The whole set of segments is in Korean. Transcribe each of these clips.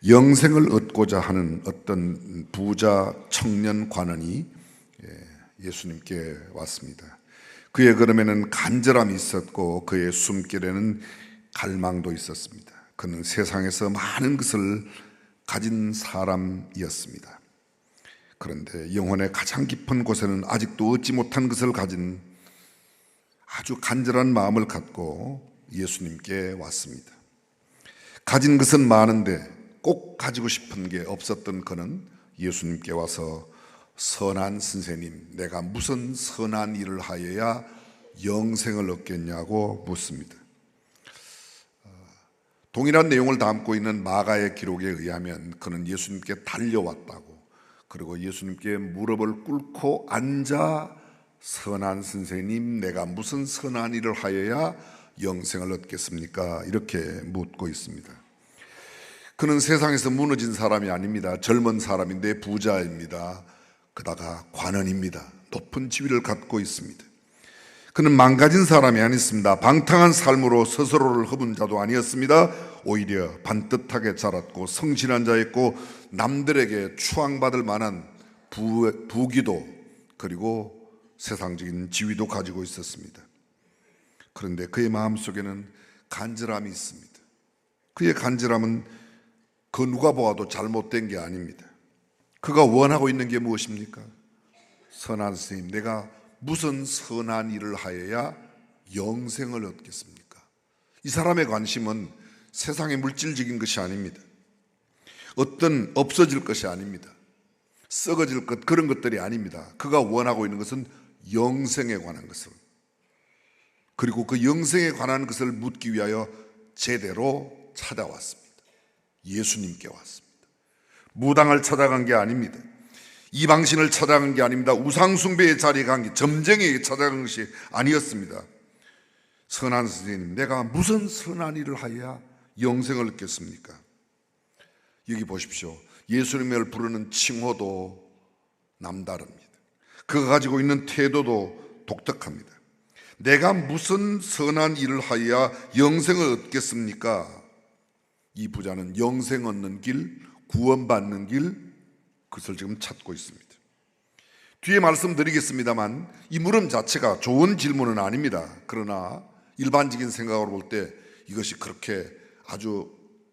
영생을 얻고자 하는 어떤 부자 청년 관원이 예수님께 왔습니다. 그의 걸음에는 간절함이 있었고 그의 숨결에는 갈망도 있었습니다. 그는 세상에서 많은 것을 가진 사람이었습니다. 그런데 영혼의 가장 깊은 곳에는 아직도 얻지 못한 것을 가진 아주 간절한 마음을 갖고 예수님께 왔습니다. 가진 것은 많은데 꼭 가지고 싶은 게 없었던 그는 예수님께 와서 선한 선생님, 내가 무슨 선한 일을 하여야 영생을 얻겠냐고 묻습니다. 동일한 내용을 담고 있는 마가의 기록에 의하면 그는 예수님께 달려왔다고, 그리고 예수님께 무릎을 꿇고 앉아 선한 선생님, 내가 무슨 선한 일을 하여야 영생을 얻겠습니까? 이렇게 묻고 있습니다. 그는 세상에서 무너진 사람이 아닙니다. 젊은 사람인데 부자입니다. 그다가 관원입니다. 높은 지위를 갖고 있습니다. 그는 망가진 사람이 아니었습니다. 방탕한 삶으로 스스로를 허문 자도 아니었습니다. 오히려 반듯하게 자랐고 성실한 자였고 남들에게 추앙받을 만한 부귀도 그리고 세상적인 지위도 가지고 있었습니다. 그런데 그의 마음속에는 간절함이 있습니다. 그의 간절함은 그 누가 보아도 잘못된 게 아닙니다. 그가 원하고 있는 게 무엇입니까? 선한 선생님, 내가 무슨 선한 일을 하여야 영생을 얻겠습니까? 이 사람의 관심은 세상의 물질적인 것이 아닙니다. 어떤 없어질 것이 아닙니다. 썩어질 것, 그런 것들이 아닙니다. 그가 원하고 있는 것은 영생에 관한 것을, 그리고 그 영생에 관한 것을 묻기 위하여 제대로 찾아왔습니다. 예수님께 왔습니다. 무당을 찾아간 게 아닙니다. 이방신을 찾아간 게 아닙니다. 우상숭배의 자리에 간 게, 점쟁이에게 찾아간 것이 아니었습니다. 선한 선생님, 내가 무슨 선한 일을 하여야 영생을 얻겠습니까? 여기 보십시오. 예수님을 부르는 칭호도 남다릅니다. 그가 가지고 있는 태도도 독특합니다. 내가 무슨 선한 일을 하여야 영생을 얻겠습니까? 이 부자는 영생 얻는 길, 구원받는 길, 그것을 지금 찾고 있습니다. 뒤에 말씀드리겠습니다만 이 물음 자체가 좋은 질문은 아닙니다. 그러나 일반적인 생각으로 볼 때 이것이 그렇게 아주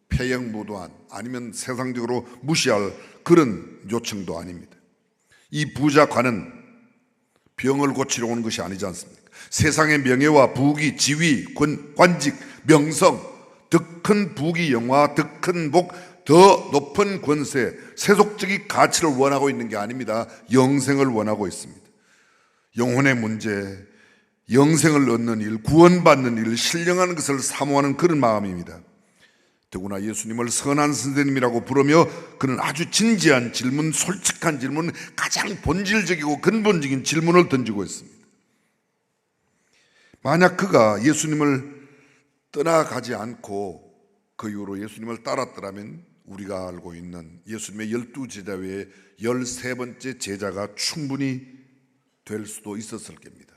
폐역무도한, 아니면 세상적으로 무시할 그런 요청도 아닙니다. 이 부자관은 병을 고치러 온 것이 아니지 않습니까? 세상의 명예와 부귀, 지위, 관직, 명성, 더 큰 부귀, 영화, 더 큰 복, 더 높은 권세, 세속적인 가치를 원하고 있는 게 아닙니다. 영생을 원하고 있습니다. 영혼의 문제, 영생을 얻는 일, 구원받는 일, 신령한 것을 사모하는 그런 마음입니다. 더구나 예수님을 선한 선생님이라고 부르며 그는 아주 진지한 질문, 솔직한 질문, 가장 본질적이고 근본적인 질문을 던지고 있습니다. 만약 그가 예수님을 떠나가지 않고 그 이후로 예수님을 따랐더라면 우리가 알고 있는 예수님의 12제자 외에 13번째 제자가 충분히 될 수도 있었을 겁니다.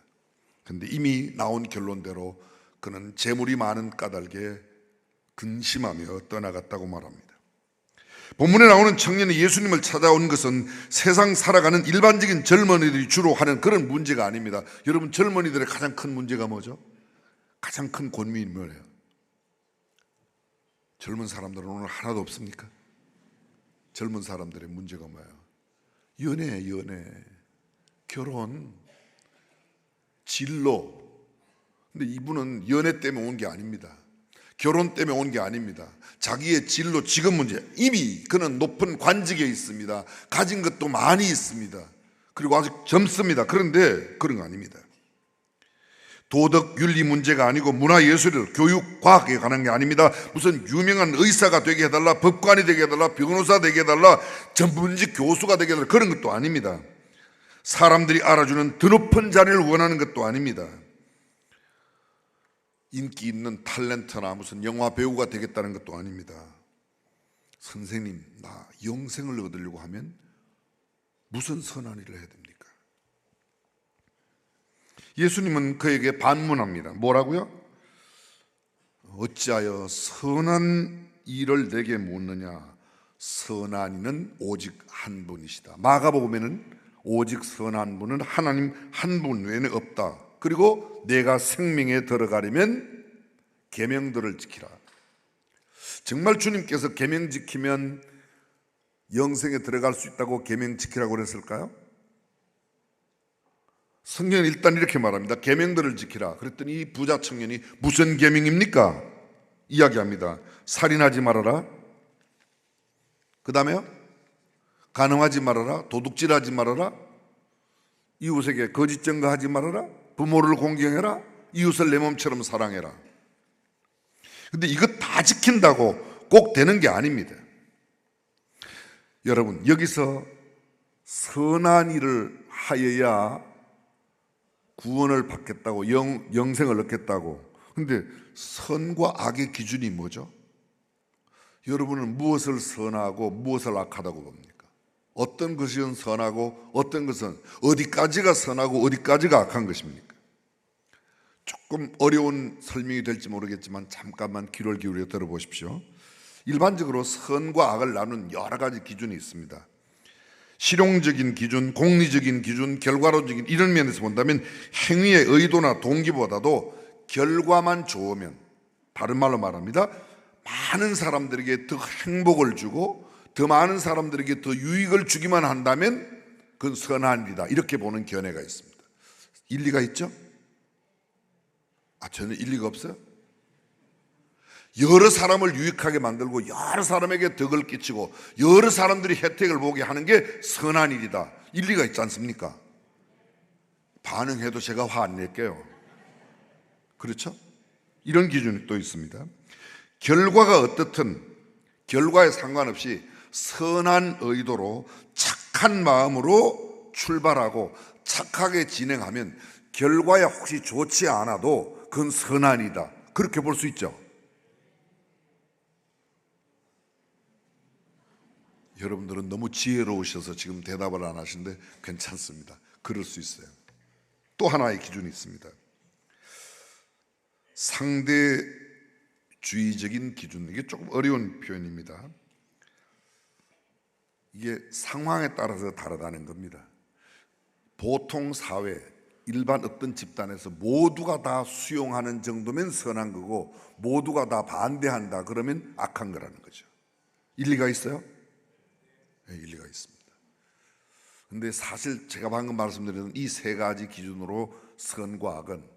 그런데 이미 나온 결론대로 그는 재물이 많은 까닭에 근심하며 떠나갔다고 말합니다. 본문에 나오는 청년이 예수님을 찾아온 것은 세상 살아가는 일반적인 젊은이들이 주로 하는 그런 문제가 아닙니다. 여러분, 젊은이들의 가장 큰 문제가 뭐죠? 가장 큰 고민이 뭐예요? 젊은 사람들은 오늘 하나도 없습니까? 젊은 사람들의 문제가 뭐예요? 연애, 결혼, 진로. 근데 이분은 연애 때문에 온 게 아닙니다. 결혼 때문에 온 게 아닙니다. 자기의 진로, 직업 문제. 이미 그는 높은 관직에 있습니다. 가진 것도 많이 있습니다. 그리고 아직 젊습니다. 그런데 그런 거 아닙니다. 도덕, 윤리 문제가 아니고 문화예술, 교육, 과학에 관한 게 아닙니다. 무슨 유명한 의사가 되게 해달라, 법관이 되게 해달라, 변호사 되게 해달라, 전문직 교수가 되게 해달라, 그런 것도 아닙니다. 사람들이 알아주는 더 높은 자리를 원하는 것도 아닙니다. 인기 있는 탤런트나 무슨 영화 배우가 되겠다는 것도 아닙니다. 선생님, 나 영생을 얻으려고 하면 무슨 선한 일을 해야 됩니까? 예수님은 그에게 반문합니다. 뭐라고요? 어찌하여 선한 일을 내게 묻느냐? 선한 이는 오직 한 분이시다. 마가복음에는 오직 선한 분은 하나님 한 분 외에는 없다. 그리고 내가 생명에 들어가려면 계명들을 지키라. 정말 주님께서 계명 지키면 영생에 들어갈 수 있다고 계명 지키라고 그랬을까요? 성경은 일단 이렇게 말합니다. 계명들을 지키라. 그랬더니 이 부자 청년이 무슨 계명입니까? 이야기합니다. 살인하지 말아라. 그 다음에요, 간음하지 말아라. 도둑질하지 말아라. 이웃에게 거짓 증거하지 말아라. 부모를 공경해라. 이웃을 내 몸처럼 사랑해라. 근데 이거 다 지킨다고 꼭 되는 게 아닙니다. 여러분, 여기서 선한 일을 하여야 구원을 받겠다고, 영생을 얻겠다고. 근데 선과 악의 기준이 뭐죠? 여러분은 무엇을 선하고 무엇을 악하다고 봅니까? 어떤 것이 선하고 어떤 것은, 어디까지가 선하고 어디까지가 악한 것입니까? 조금 어려운 설명이 될지 모르겠지만 잠깐만 귀를 기울여 들어보십시오. 일반적으로 선과 악을 나누는 여러 가지 기준이 있습니다. 실용적인 기준, 공리적인 기준, 결과론적인, 이런 면에서 본다면 행위의 의도나 동기보다도 결과만 좋으면, 다른 말로 말합니다, 많은 사람들에게 더 행복을 주고 더 많은 사람들에게 더 유익을 주기만 한다면 그건 선한 일이다, 이렇게 보는 견해가 있습니다. 일리가 있죠? 전혀 일리가 없어요. 여러 사람을 유익하게 만들고 여러 사람에게 덕을 끼치고 여러 사람들이 혜택을 보게 하는 게 선한 일이다, 일리가 있지 않습니까? 반응해도 제가 화 안 낼게요. 그렇죠? 이런 기준이 또 있습니다. 결과가 어떻든 결과에 상관없이 선한 의도로 착한 마음으로 출발하고 착하게 진행하면 결과에 혹시 좋지 않아도 그건 선한이다, 그렇게 볼 수 있죠. 여러분들은 너무 지혜로우셔서 지금 대답을 안 하시는데 괜찮습니다. 그럴 수 있어요. 또 하나의 기준이 있습니다. 상대주의적인 기준. 이게 조금 어려운 표현입니다. 이게 상황에 따라서 다르다는 겁니다. 보통 사회, 일반 어떤 집단에서 모두가 다 수용하는 정도면 선한 거고 모두가 다 반대한다 그러면 악한 거라는 거죠. 일리가 있어요? 네, 일리가 있습니다. 그런데 사실 제가 방금 말씀드린 이 세 가지 기준으로 선과 악은,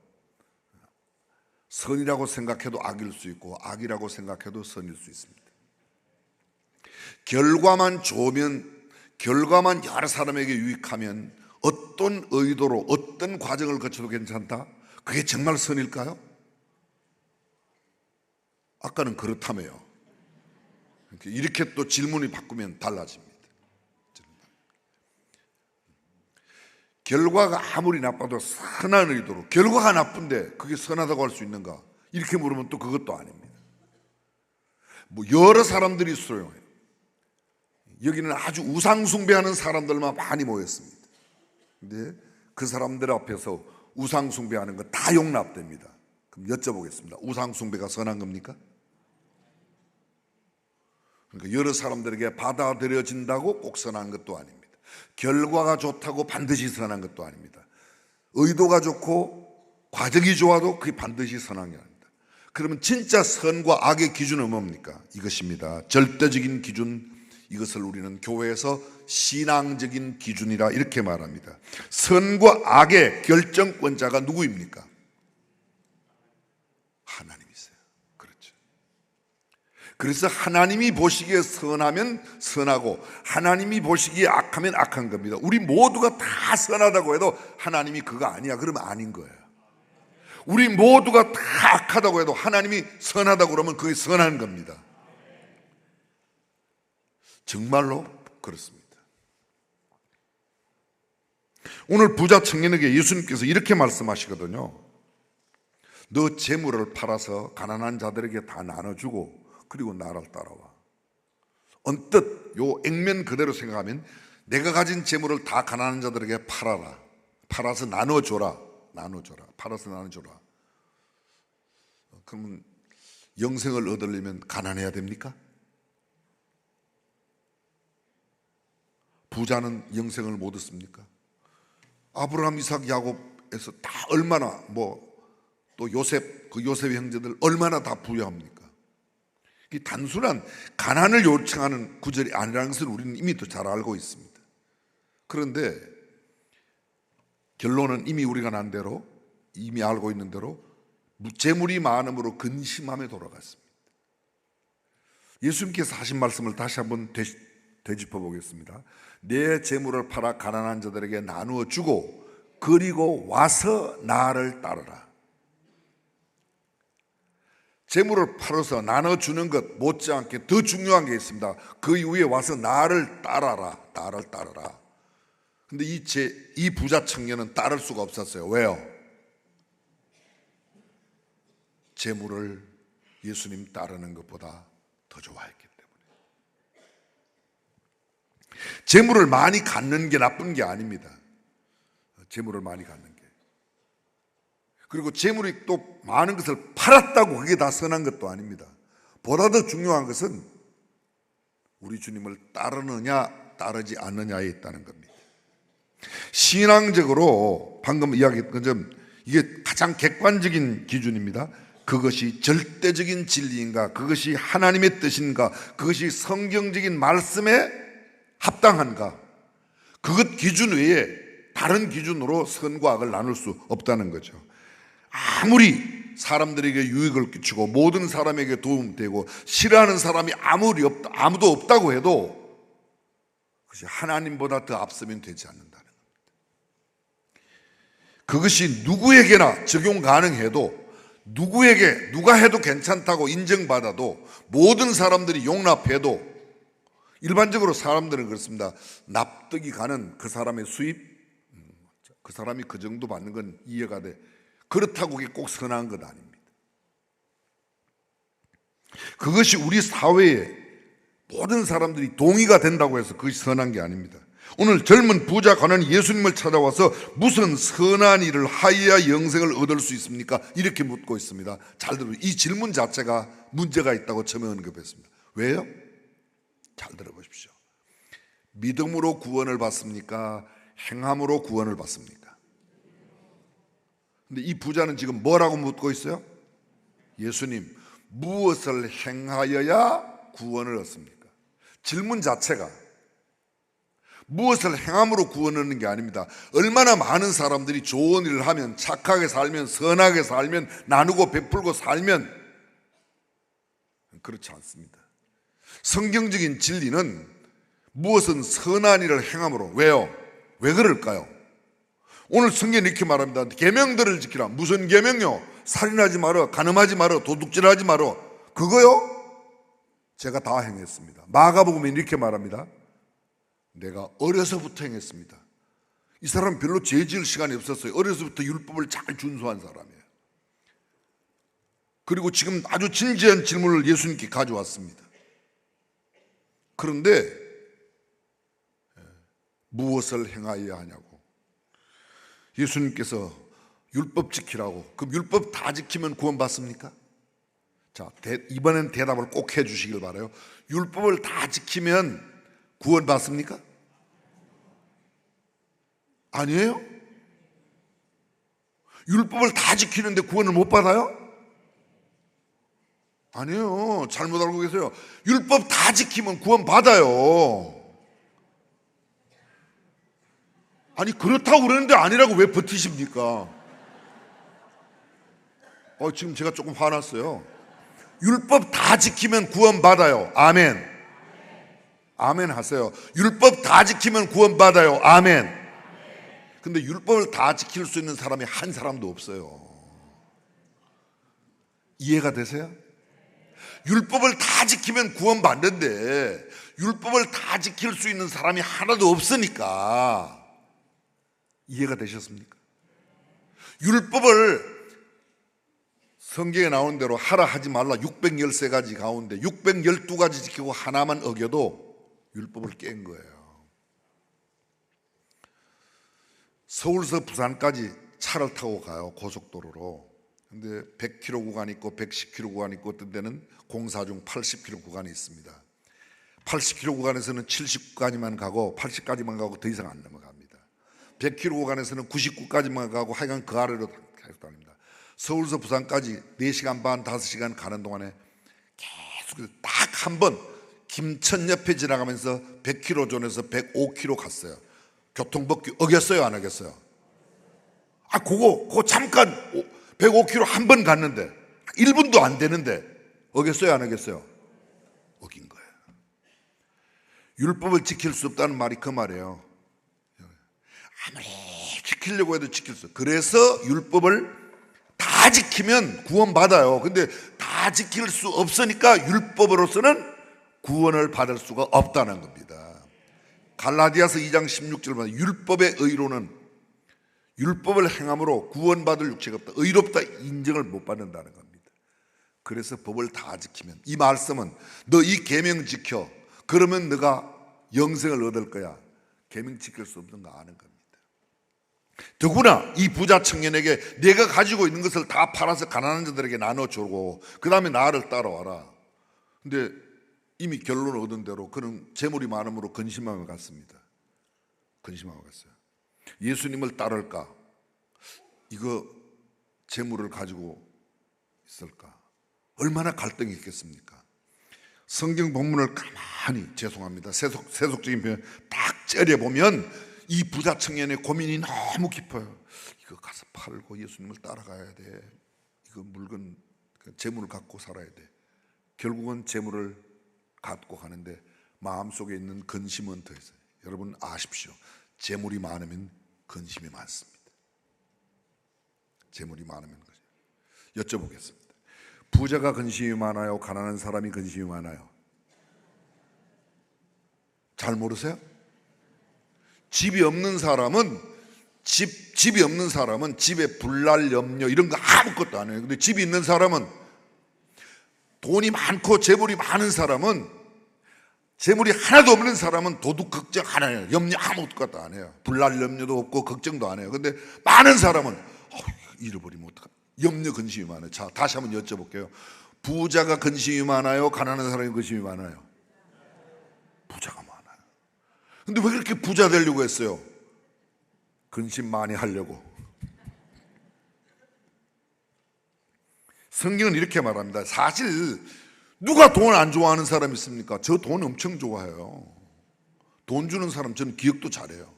선이라고 생각해도 악일 수 있고 악이라고 생각해도 선일 수 있습니다. 결과만 좋으면, 결과만 여러 사람에게 유익하면 어떤 의도로 어떤 과정을 거쳐도 괜찮다? 그게 정말 선일까요? 아까는 그렇다며요. 이렇게 또 질문이 바꾸면 달라집니다. 결과가 아무리 나빠도 선한 의도로, 결과가 나쁜데 그게 선하다고 할 수 있는가? 이렇게 물으면 또 그것도 아닙니다. 여러 사람들이 있어요. 여기는 아주 우상숭배하는 사람들만 많이 모였습니다. 근데 그 사람들 앞에서 우상숭배하는 거 다 용납됩니다. 그럼 여쭤보겠습니다. 우상숭배가 선한 겁니까? 그러니까 여러 사람들에게 받아들여진다고 꼭 선한 것도 아닙니다. 결과가 좋다고 반드시 선한 것도 아닙니다. 의도가 좋고 과정이 좋아도 그게 반드시 선한 게 아닙니다. 그러면 진짜 선과 악의 기준은 뭡니까? 이것입니다. 절대적인 기준, 이것을 우리는 교회에서 신앙적인 기준이라 이렇게 말합니다. 선과 악의 결정권자가 누구입니까? 하나님이세요. 그렇죠. 그래서 하나님이 보시기에 선하면 선하고 하나님이 보시기에 악하면 악한 겁니다. 우리 모두가 다 선하다고 해도 하나님이 그거 아니야 그러면 아닌 거예요. 우리 모두가 다 악하다고 해도 하나님이 선하다고 그러면 그게 선한 겁니다. 정말로 그렇습니다. 오늘 부자 청년에게 예수님께서 이렇게 말씀하시거든요. 너 재물을 팔아서 가난한 자들에게 다 나눠주고 그리고 나를 따라와. 언뜻 요 액면 그대로 생각하면 내가 가진 재물을 다 가난한 자들에게 팔아라. 팔아서 나눠줘라. 팔아서 나눠줘라. 그러면 영생을 얻으려면 가난해야 됩니까? 부자는 영생을 못 얻습니까? 아브라함, 이삭, 야곱에서 다 얼마나 또 요셉, 그 요셉의 형제들 얼마나 다 부유합니까? 이 단순한 가난을 요청하는 구절이 아니라는 것을 우리는 이미 또 잘 알고 있습니다. 그런데 결론은 이미 우리가 난 대로, 이미 알고 있는 대로 재물이 많음으로 근심함에 돌아갔습니다. 예수님께서 하신 말씀을 다시 한번 되짚어 보겠습니다. 내 재물을 팔아 가난한 자들에게 나누어 주고 그리고 와서 나를 따르라. 재물을 팔아서 나눠주는 것 못지않게 더 중요한 게 있습니다. 그 이후에 와서 나를 따라라. 나를 따르라. 근데 이 부자 청년은 따를 수가 없었어요. 왜요? 재물을 예수님 따르는 것보다 더 좋아했기 때문에. 재물을 많이 갖는 게 나쁜 게 아닙니다. 재물을 많이 갖는 게. 그리고 재물이 또 많은 것을 팔았다고 그게 다 선한 것도 아닙니다. 보다 더 중요한 것은 우리 주님을 따르느냐 따르지 않느냐에 있다는 겁니다. 신앙적으로 방금 이야기했던 것처럼 이게 가장 객관적인 기준입니다. 그것이 절대적인 진리인가, 그것이 하나님의 뜻인가, 그것이 성경적인 말씀에 합당한가, 그것 기준 외에 다른 기준으로 선과 악을 나눌 수 없다는 거죠. 아무리 사람들에게 유익을 끼치고 모든 사람에게 도움되고 싫어하는 사람이 아무도 없다고 해도 그것이 하나님보다 더 앞서면 되지 않는다는 겁니다. 그것이 누구에게나 적용 가능해도 누가 해도 괜찮다고 인정받아도 모든 사람들이 용납해도 일반적으로 사람들은 그렇습니다. 납득이 가는 그 사람의 수입, 그 사람이 그 정도 받는 건 이해가 돼. 그렇다고 그게 꼭 선한 건 아닙니다. 그것이 우리 사회에 모든 사람들이 동의가 된다고 해서 그것이 선한 게 아닙니다. 오늘 젊은 부자 가난이 예수님을 찾아와서 무슨 선한 일을 하여야 영생을 얻을 수 있습니까? 이렇게 묻고 있습니다. 잘 들어보세요. 이 질문 자체가 문제가 있다고 처음에 언급했습니다. 왜요? 잘 들어보십시오. 믿음으로 구원을 받습니까? 행함으로 구원을 받습니까? 근데 이 부자는 지금 뭐라고 묻고 있어요? 예수님, 무엇을 행하여야 구원을 얻습니까? 질문 자체가 무엇을 행함으로 구원을 얻는 게 아닙니다. 얼마나 많은 사람들이 좋은 일을 하면, 착하게 살면, 선하게 살면, 나누고 베풀고 살면, 그렇지 않습니다. 성경적인 진리는 무엇은 선한 일을 행함으로. 왜요? 왜 그럴까요? 오늘 성경이 이렇게 말합니다. 계명들을 지키라. 무슨 계명요? 살인하지 마라, 간음하지 마라, 도둑질하지 마라. 그거요? 제가 다 행했습니다. 마가복음에 이렇게 말합니다. 내가 어려서부터 행했습니다. 이 사람은 별로 죄 지을 시간이 없었어요. 어려서부터 율법을 잘 준수한 사람이에요. 그리고 지금 아주 진지한 질문을 예수님께 가져왔습니다. 그런데 무엇을 행하여야 하냐고. 예수님께서 율법 지키라고. 그럼 율법 다 지키면 구원받습니까? 자, 이번엔 대답을 꼭 해주시길 바라요. 율법을 다 지키면 구원받습니까? 아니에요? 율법을 다 지키는데 구원을 못 받아요? 아니에요. 잘못 알고 계세요. 율법 다 지키면 구원받아요. 아니, 그렇다고 그러는데 아니라고 왜 버티십니까? 지금 제가 조금 화났어요. 율법 다 지키면 구원받아요. 아멘. 아멘 하세요. 율법 다 지키면 구원받아요. 아멘. 근데 율법을 다 지킬 수 있는 사람이 한 사람도 없어요. 이해가 되세요? 율법을 다 지키면 구원받는데 율법을 다 지킬 수 있는 사람이 하나도 없으니까. 이해가 되셨습니까? 율법을 성경에 나오는 대로 하라 하지 말라 613가지 가운데 612가지 지키고 하나만 어겨도 율법을 깬 거예요. 서울서 부산까지 차를 타고 가요. 고속도로로. 근데 100km 구간이 있고 110km 구간이 있고 어떤 데는 공사 중 80km 구간이 있습니다. 80km 구간에서는 70까지만 가고 80까지만 가고 더 이상 안 넘어갑니다. 100km 구간에서는 99까지만 가고 하여간 그 아래로 계속 다닙니다. 서울에서 부산까지 4시간 반, 5시간 가는 동안에 계속 딱 한 번 김천 옆에 지나가면서 100km 존에서 105km 갔어요. 교통법규 어겼어요, 안 어겼어요? 그거 잠깐 105km 한 번 갔는데 1분도 안 되는데 어겼어요, 안 어겼어요? 어긴 거예요. 율법을 지킬 수 없다는 말이 그 말이에요. 아무리 지키려고 해도 지킬 수 없어요. 그래서 율법을 다 지키면 구원받아요. 근데 다 지킬 수 없으니까 율법으로서는 구원을 받을 수가 없다는 겁니다. 갈라디아서 2장 16절 보면 율법의 의로는 율법을 행함으로 구원받을 육체가 없다. 의롭다 인정을 못 받는다는 겁니다. 그래서 법을 다 지키면, 이 말씀은 너 이 계명 지켜, 그러면 너가 영생을 얻을 거야. 계명 지킬 수 없는 거 아는 겁니다. 더구나 이 부자 청년에게 내가 가지고 있는 것을 다 팔아서 가난한 자들에게 나눠주고 그 다음에 나를 따라와라. 근데 이미 결론을 얻은 대로 그는 재물이 많음으로 근심하며 갔습니다. 근심하며 갔어요. 예수님을 따를까? 이거 재물을 가지고 있을까? 얼마나 갈등이 있겠습니까? 성경 본문을 가만히, 죄송합니다, 세속적인 표현 딱 째려보면 이 부자 청년의 고민이 너무 깊어요. 이거 가서 팔고 예수님을 따라가야 돼. 이거 물건, 재물을 갖고 살아야 돼. 결국은 재물을 갖고 가는데 마음속에 있는 근심은 더 있어요. 여러분 아십시오. 재물이 많으면 근심이 많습니다. 재물이 많으면 거죠. 여쭤보겠습니다. 부자가 근심이 많아요? 가난한 사람이 근심이 많아요? 잘 모르세요? 집이 없는 사람은 집이 없는 사람은 집에 불날 염려 이런 거 아무것도 안 해요. 근데 집이 있는 사람은, 돈이 많고 재물이 많은 사람은, 재물이 하나도 없는 사람은 도둑 걱정 안 해요. 염려 아무것도 안 해요. 불날 염려도 없고 걱정도 안 해요. 근데 많은 사람은 잃어버리면 어떡하, 염려 근심이 많아요. 자, 다시 한번 여쭤볼게요. 부자가 근심이 많아요? 가난한 사람이 근심이 많아요? 부자가 많아요. 근데 왜 그렇게 부자 되려고 했어요? 근심 많이 하려고. 성경은 이렇게 말합니다. 사실 누가 돈 안 좋아하는 사람 있습니까? 저 돈 엄청 좋아해요. 돈 주는 사람 저는 기억도 잘해요.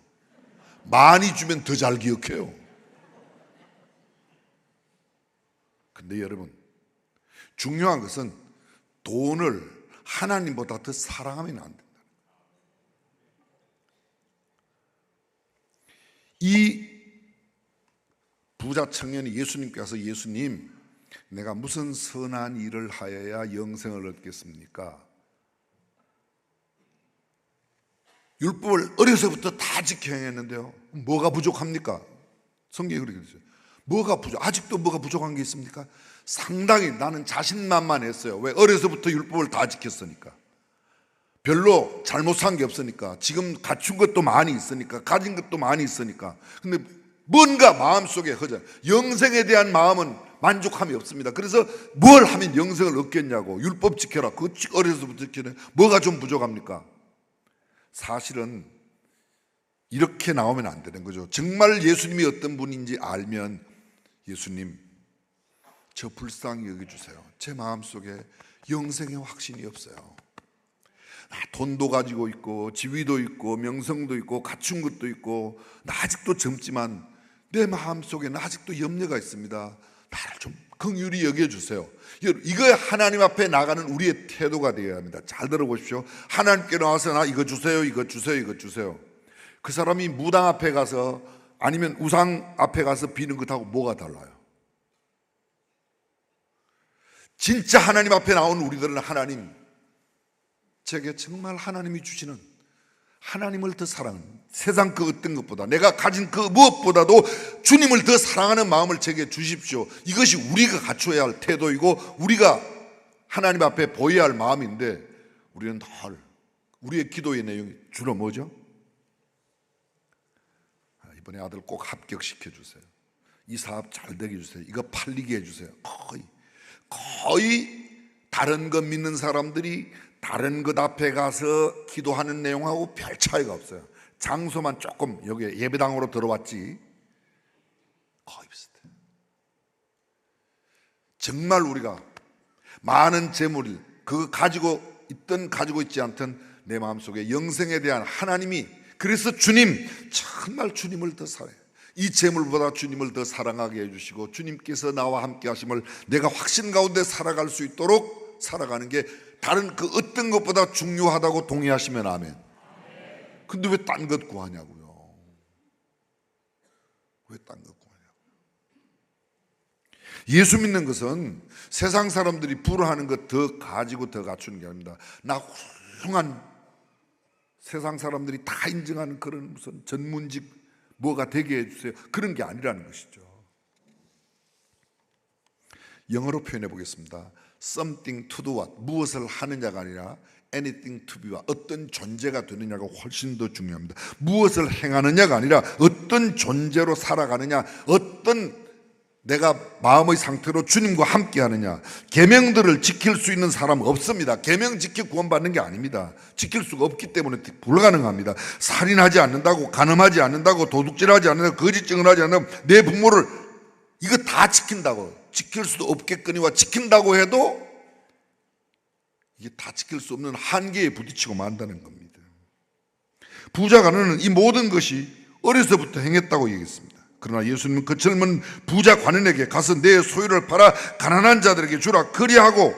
많이 주면 더 잘 기억해요. 근데 여러분, 중요한 것은 돈을 하나님보다 더 사랑하면 안 된다. 이 부자 청년이 예수님께 가서, 예수님, 내가 무슨 선한 일을 하여야 영생을 얻겠습니까? 율법을 어려서부터 다 지켜 행했는데요, 뭐가 부족합니까? 성경이 그렇게 되죠. 뭐가 부족? 아직도 뭐가 부족한 게 있습니까? 상당히 나는 자신만만했어요. 왜? 어려서부터 율법을 다 지켰으니까. 별로 잘못 산 게 없으니까. 지금 갖춘 것도 많이 있으니까. 가진 것도 많이 있으니까. 근데 뭔가 마음속에 허전, 영생에 대한 마음은 만족함이 없습니다. 그래서 뭘 하면 영생을 얻겠냐고. 율법 지켜라. 그거 어려서부터 지키네. 뭐가 좀 부족합니까? 사실은 이렇게 나오면 안 되는 거죠. 정말 예수님이 어떤 분인지 알면, 예수님, 저 불쌍히 여겨주세요. 제 마음속에 영생의 확신이 없어요. 나 돈도 가지고 있고 지위도 있고 명성도 있고 갖춘 것도 있고, 나 아직도 젊지만 내 마음속에는 아직도 염려가 있습니다. 나를 좀 긍휼히 여겨주세요. 이거 하나님 앞에 나가는 우리의 태도가 되어야 합니다. 잘 들어보십시오. 하나님께 나와서 나 이거 주세요, 이거 주세요, 이거 주세요. 그 사람이 무당 앞에 가서, 아니면 우상 앞에 가서 비는 것하고 뭐가 달라요? 진짜 하나님 앞에 나온 우리들은, 하나님, 제게 정말 하나님이 주시는, 하나님을 더 사랑하는, 세상 그 어떤 것보다, 내가 가진 그 무엇보다도 주님을 더 사랑하는 마음을 제게 주십시오. 이것이 우리가 갖춰야 할 태도이고 우리가 하나님 앞에 보여야 할 마음인데, 우리는 늘 우리의 기도의 내용이 주로 뭐죠? 이번에 아들 꼭 합격시켜 주세요. 이 사업 잘 되게 해주세요. 이거 팔리게 해주세요. 거의 다른 것 믿는 사람들이 다른 것 앞에 가서 기도하는 내용하고 별 차이가 없어요. 장소만 조금 여기 예배당으로 들어왔지 거의 비슷해. 정말 우리가 많은 재물을 그거 가지고 있든 가지고 있지 않든 내 마음속에 영생에 대한 하나님이, 그래서 주님, 정말 주님을 더 사랑해. 이 재물보다 주님을 더 사랑하게 해주시고 주님께서 나와 함께 하심을 내가 확신 가운데 살아갈 수 있도록 살아가는 게 다른 그 어떤 것보다 중요하다고 동의하시면 아멘. 근데 왜 딴 것 구하냐고요? 왜 딴 것 구하냐고? 예수 믿는 것은 세상 사람들이 부러워하는 것 더 가지고 더 갖추는 게 아닙니다. 나 훌륭한, 세상 사람들이 다 인정하는 그런 무슨 전문직 뭐가 되게 해주세요, 그런 게 아니라는 것이죠. 영어로 표현해 보겠습니다. Something to do what, 무엇을 하느냐가 아니라 anything to be와 어떤 존재가 되느냐가 훨씬 더 중요합니다. 무엇을 행하느냐가 아니라 어떤 존재로 살아가느냐, 어떤 내가 마음의 상태로 주님과 함께 하느냐. 계명들을 지킬 수 있는 사람 없습니다. 계명 지켜 구원받는 게 아닙니다. 지킬 수가 없기 때문에 불가능합니다. 살인하지 않는다고, 간음하지 않는다고, 도둑질하지 않는다고, 거짓증을 하지 않는다고, 내 부모를 이거 다 지킨다고, 지킬 수도 없겠거니와 지킨다고 해도 이게 다 지킬 수 없는 한계에 부딪히고 만다는 겁니다. 부자 관원은 이 모든 것이 어려서부터 행했다고 얘기했습니다. 그러나 예수님은 그 젊은 부자 관원에게 가서 내 소유를 팔아 가난한 자들에게 주라. 그리하면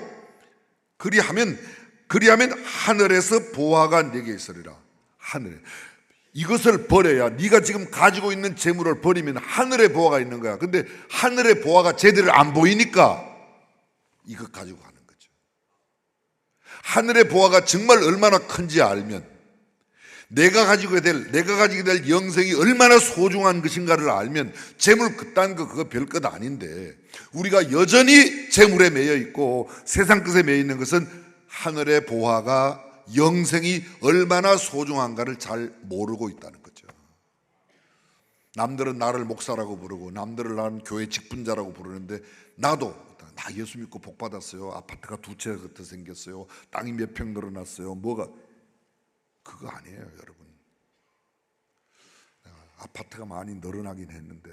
하늘에서 보화가 네게 있으리라. 하늘에 이것을 버려야, 네가 지금 가지고 있는 재물을 버리면 하늘에 보화가 있는 거야. 근데 하늘의 보화가 제대로 안 보이니까 이것 가지고 가는 거죠. 하늘의 보화가 정말 얼마나 큰지 알면, 내가 가지게 될 영생이 얼마나 소중한 것인가를 알면 재물 그딴 거 그거 별것 아닌데, 우리가 여전히 재물에 매여 있고 세상 것에 매여 있는 것은 하늘의 보화가, 영생이 얼마나 소중한가를 잘 모르고 있다는 거죠. 남들은 나를 목사라고 부르고 남들은 나는 교회 직분자라고 부르는데, 나도 나 예수 믿고 복 받았어요. 아파트가 2채 같아 생겼어요. 땅이 몇 평 늘어났어요. 뭐가 그거 아니에요, 여러분. 아파트가 많이 늘어나긴 했는데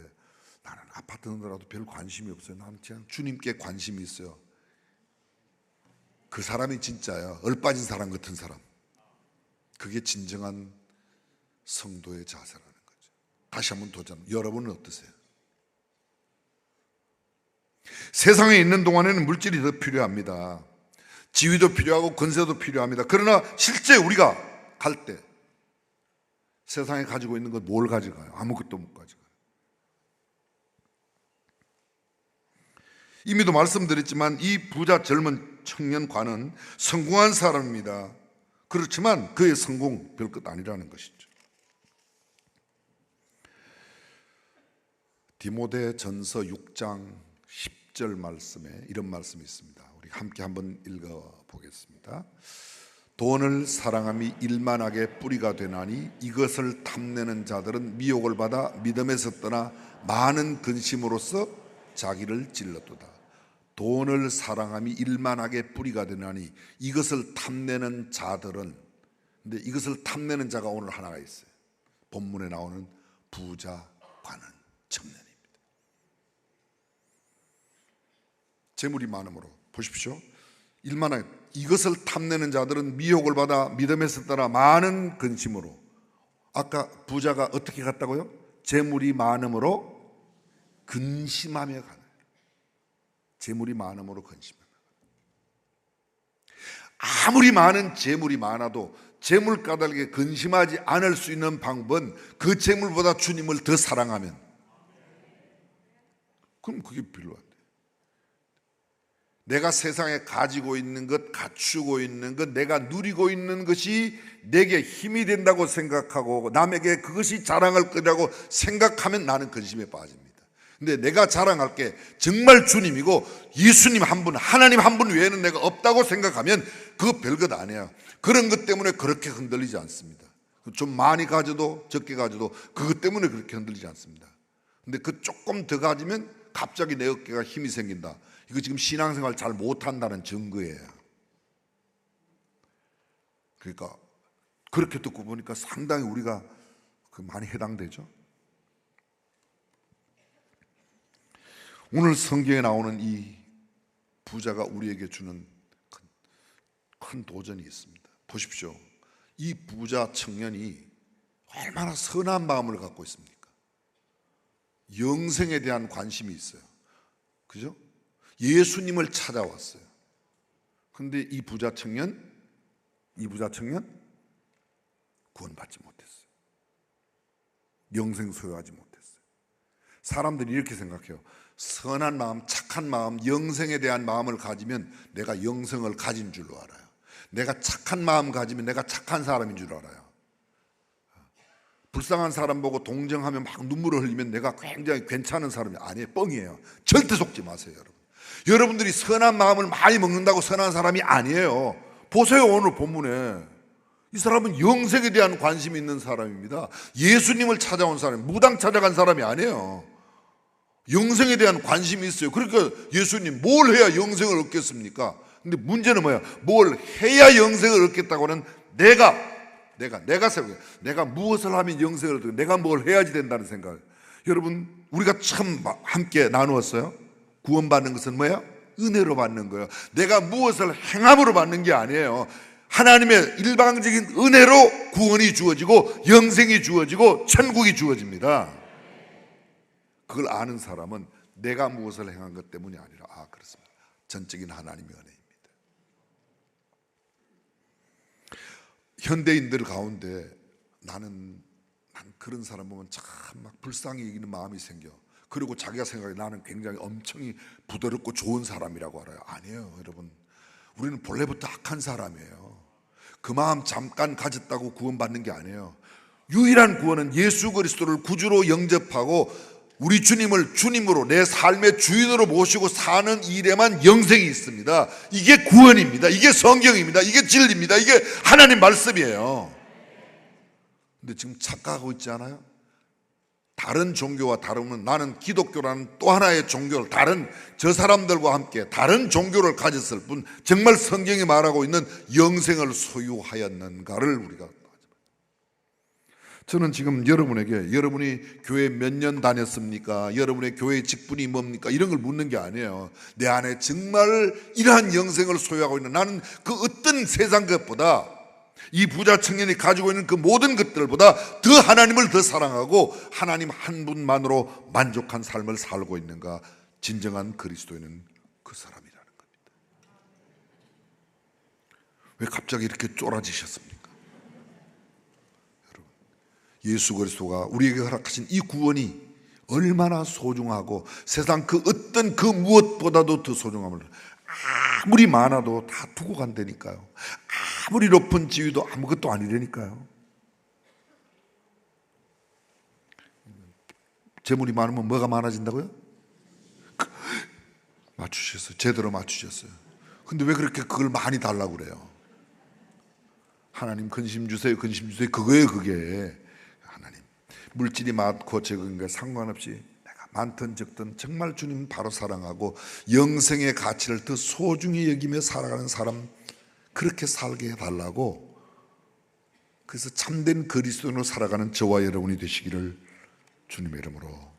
나는 아파트 늘어나도 별 관심이 없어요. 나는 그냥 주님께 관심이 있어요. 그 사람이 진짜야. 얼빠진 사람 같은 사람. 그게 진정한 성도의 자세라는 거죠. 다시 한번 도전. 여러분은 어떠세요? 세상에 있는 동안에는 물질이 더 필요합니다. 지위도 필요하고 권세도 필요합니다. 그러나 실제 우리가 갈 때 세상에 가지고 있는 것 뭘 가져가요? 아무것도 못 가져가요. 이미도 말씀드렸지만 이 부자 젊은 청년과는 성공한 사람입니다. 그렇지만 그의 성공 별것 아니라는 것이죠. 디모데전서 6장 10절 말씀에 이런 말씀이 있습니다. 우리 함께 한번 읽어보겠습니다. 돈을 사랑함이 일만하게 뿌리가 되나니 이것을 탐내는 자들은 미혹을 받아 믿음에서 떠나 많은 근심으로써 자기를 찔렀도다. 돈을 사랑함이 일만하게 뿌리가 되나니 이것을 탐내는 자들은, 근데 이것을 탐내는 자가 오늘 하나가 있어요. 본문에 나오는 부자 관원 청년입니다. 재물이 많음으로 보십시오. 일만하게, 이것을 탐내는 자들은 미혹을 받아 믿음에서 떠나 많은 근심으로. 아까 부자가 어떻게 갔다고요? 재물이 많음으로 근심하며 가는. 재물이 많음으로 근심하며. 아무리 많은 재물이 많아도 재물 까닭에 근심하지 않을 수 있는 방법은 그 재물보다 주님을 더 사랑하면, 그럼 그게 필요한데. 내가 세상에 가지고 있는 것, 갖추고 있는 것, 내가 누리고 있는 것이 내게 힘이 된다고 생각하고 남에게 그것이 자랑할 거라고 생각하면 나는 근심에 빠집니다. 근데 내가 자랑할 게 정말 주님이고 예수님 한 분, 하나님 한 분 외에는 내가 없다고 생각하면 그거 별것 아니야. 그런 것 때문에 그렇게 흔들리지 않습니다. 좀 많이 가져도 적게 가져도 그것 때문에 그렇게 흔들리지 않습니다. 근데 그 조금 더 가지면 갑자기 내 어깨가 힘이 생긴다. 이거 지금 신앙생활 잘 못한다는 증거예요. 그러니까 그렇게 듣고 보니까 상당히 우리가 많이 해당되죠. 오늘 성경에 나오는 이 부자가 우리에게 주는 큰 도전이 있습니다. 보십시오. 이 부자 청년이 얼마나 선한 마음을 갖고 있습니까? 영생에 대한 관심이 있어요. 그죠? 예수님을 찾아왔어요. 그런데 이 부자 청년 구원받지 못했어요. 영생 소유하지 못했어요. 사람들이 이렇게 생각해요. 선한 마음, 착한 마음, 영생에 대한 마음을 가지면 내가 영생을 가진 줄로 알아요. 내가 착한 마음 가지면 내가 착한 사람인 줄 알아요. 불쌍한 사람 보고 동정하면 막 눈물을 흘리면 내가 굉장히 괜찮은 사람이 아니에요. 뻥이에요. 절대 속지 마세요, 여러분. 여러분들이 선한 마음을 많이 먹는다고 선한 사람이 아니에요. 보세요, 오늘 본문에. 이 사람은 영생에 대한 관심이 있는 사람입니다. 예수님을 찾아온 사람, 무당 찾아간 사람이 아니에요. 영생에 대한 관심이 있어요. 그러니까 예수님 뭘 해야 영생을 얻겠습니까? 근데 문제는 뭐야? 뭘 해야 영생을 얻겠다고는 내가 생각해요. 내가 무엇을 하면 영생을 얻고 내가 뭘 해야지 된다는 생각. 여러분, 우리가 참 함께 나누었어요. 구원받는 것은 뭐야? 은혜로 받는 거예요. 내가 무엇을 행함으로 받는 게 아니에요. 하나님의 일방적인 은혜로 구원이 주어지고 영생이 주어지고 천국이 주어집니다. 그걸 아는 사람은 내가 무엇을 행한 것 때문이 아니라 그렇습니다. 전적인 하나님의 은혜입니다. 현대인들 가운데 난 그런 사람 보면 참 막 불쌍히 여기는 마음이 생겨. 그리고 자기가 생각해 나는 굉장히 엄청 부드럽고 좋은 사람이라고 알아요. 아니에요, 여러분. 우리는 본래부터 악한 사람이에요. 그 마음 잠깐 가졌다고 구원받는 게 아니에요. 유일한 구원은 예수 그리스도를 구주로 영접하고 우리 주님을 주님으로 내 삶의 주인으로 모시고 사는 일에만 영생이 있습니다. 이게 구원입니다. 이게 성경입니다. 이게 진리입니다. 이게 하나님 말씀이에요. 근데 지금 착각하고 있지 않아요? 다른 종교와 다르면 나는 기독교라는 또 하나의 종교를 다른 저 사람들과 함께 다른 종교를 가졌을 뿐 정말 성경이 말하고 있는 영생을 소유하였는가를 우리가, 저는 지금 여러분에게 여러분이 교회 몇 년 다녔습니까? 여러분의 교회 직분이 뭡니까? 이런 걸 묻는 게 아니에요. 내 안에 정말 이러한 영생을 소유하고 있는 나는 그 어떤 세상 것보다 이 부자 청년이 가지고 있는 그 모든 것들보다 더 하나님을 더 사랑하고 하나님 한 분만으로 만족한 삶을 살고 있는가? 진정한 그리스도인은 그 사람이라는 겁니다. 왜 갑자기 이렇게 쫄아지셨습니까? 여러분, 예수 그리스도가 우리에게 허락하신 이 구원이 얼마나 소중하고 세상 그 어떤 그 무엇보다도 더 소중함을 아무리 많아도 다 두고 간다니까요. 아무리 높은 지위도 아무것도 아니라니까요. 재물이 많으면 뭐가 많아진다고요? 맞추셨어요. 제대로 맞추셨어요. 근데 왜 그렇게 그걸 많이 달라고 그래요? 하나님 근심 주세요, 근심 주세요. 그거예요, 그게. 하나님 물질이 많고 적은 게 상관없이 많든 적든 정말 주님 바로 사랑하고 영생의 가치를 더 소중히 여기며 살아가는 사람, 그렇게 살게 해달라고. 그래서 참된 그리스도인으로 살아가는 저와 여러분이 되시기를 주님의 이름으로